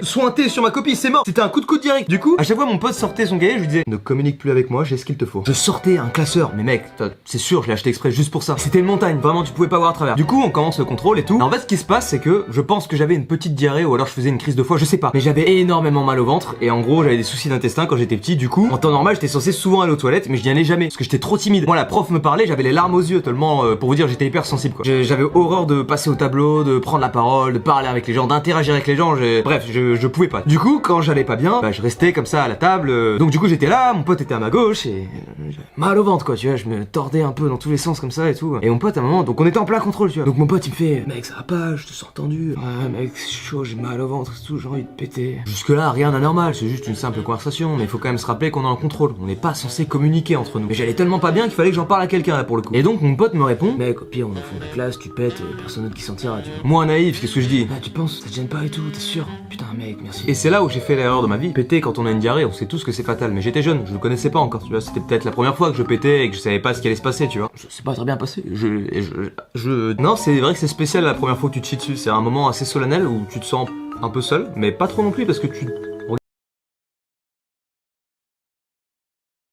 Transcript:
sointé sur ma copie, c'est mort. C'était un coup de coude direct. Du coup, à chaque fois mon pote sortait son cahier, je lui disais ne communique plus avec moi, j'ai ce qu'il te faut. Je sortais un classeur, mais mec, c'est sûr, je l'ai acheté exprès juste pour ça. C'était une montagne, vraiment tu pouvais pas voir à travers. Du coup, on commence le contrôle et tout. Et en fait, ce qui se passe, c'est que je pense que j'avais une petite diarrhée ou alors je faisais une crise de foie, je sais pas. Mais j'avais énormément mal au ventre et en gros, j'avais des soucis d'intestin quand j'étais petit. Du coup, en temps normal, j'étais censé souvent aller aux toilettes, mais je n'y allais jamais parce que j'étais trop timide. Moi, la prof me parlait, j'avais les larmes aux yeux tellement, pour vous dire, j'étais hyper sensible quoi. J'avais horreur de passer au tableau, de prendre la parole, de parler avec les gens, d'interagir avec les gens. Bref, je pouvais pas. Du coup, quand j'allais pas bien, bah, je restais comme ça à la table. Donc du coup, j'étais là, mon pote était à ma gauche et j'avais mal au ventre quoi, tu vois. Je me tordais un peu dans tous les sens comme ça et tout. Et mon pote à un moment, donc on était en plein contrôle, tu vois. Donc mon pote il me fait, mec, ça va pas, je te sens tendu. Ouais, mec, c'est chaud, j'ai mal au ventre et tout, j'ai envie de péter. Jusque là, rien d'anormal, c'est juste une simple conversation. Mais il faut quand même se rappeler qu'on est en contrôle. On n'est pas censé communiquer entre nous. Mais j'allais tellement pas bien qu'il fallait que j'en parle à quelqu'un là pour le coup. Et donc mon pote me répond, mec, au pire, on est au fond de la classe, tu pètes, et personne d'autre qui s'en tirera, tu vois. Moi naïf, qu'est-ce que je dis? Ah, tu penses, ça te gêne pas et tout, t'es sûr? Putain, mec, merci. Et c'est là où j'ai fait l'erreur de ma vie. Péter quand on a une diarrhée, on sait tous que c'est fatal. Mais j'étais jeune, je le connaissais pas encore, tu vois. C'était peut-être la première fois que je pétais et que je savais pas ce qui allait se passer, tu vois. C'est pas très bien passé. Non, c'est vrai que c'est spécial la première fois que tu te chies dessus. C'est un moment assez solennel où tu te sens un peu seul, mais pas trop non plus parce que tu